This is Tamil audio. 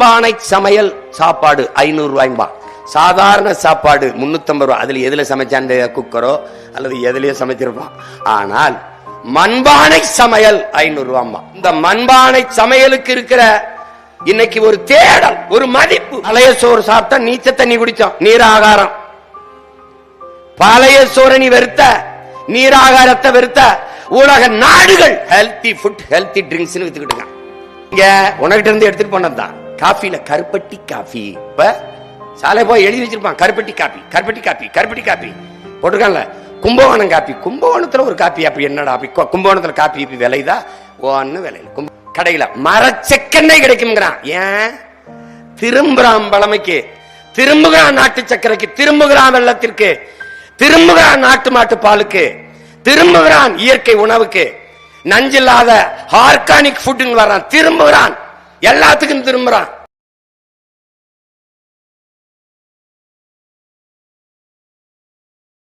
மண்பானை சமையல் சாப்பாடு 500 ரூபாய்பா. சாதாரண சாப்பாடு 350 ரூபாய். அதுல எதுல சமைச்சா அந்த குக்கரோ அல்லது எதுலயோ சமைச்சிருப்பான். ஆனால் மண்பானை சமையல் 500 ரூபாய்பா. இந்த மண்பானை சமையலுக்கு இருக்கிற இன்னைக்கு ஒரு தேடல், ஒரு மதிப்பு. பழைய சோறு சாப்பிட்டா நீச்ச தண்ணி குடிச்சோம், நீராகாரம். பழைய சோறு நீ வெறுத்த, நீராகாரத்தை வெறுத்த உலக நாடுகள் ஹெல்தி ஃபுட், ஹெல்தி ட்ரிங்க்ஸ் வித்துக்கிட்டு இருக்காங்க. இங்க உனகிட்ட இருந்து எடுத்துட்டு போனதுதான் காஃபில கருப்பட்டி காஃபி. இப்ப சாலை போய் எழுதி வச்சிருப்பான் கருப்பட்டி காப்பி, கருப்பட்டி காப்பி, கருப்பட்டி காப்பி போட்டிருக்கான்ல. கும்பகோணம் காப்பி, கும்பகோணத்துல ஒரு காப்பி. அப்படி என்னடா அப்படி கும்பகோணத்துல காப்பி விலைதா? ஒன்னு விலையில கடையில மரச்செக்கெண்ணெய் கிடைக்கும்ங்கிறான். ஏன் திரும்புறான்? பழமைக்கு திரும்புகிறான், நாட்டு சக்கரைக்கு திரும்புகிறான், வெள்ளத்திற்கு திரும்புகிறான், நாட்டு மாட்டு பாலுக்கு திரும்புகிறான், இயற்கை உணவுக்கு, நஞ்சில்லாத ஆர்கானிக் ஃபுட் வர்றான், திரும்புகிறான், எல்லாத்துக்கும் திரும்புறான்.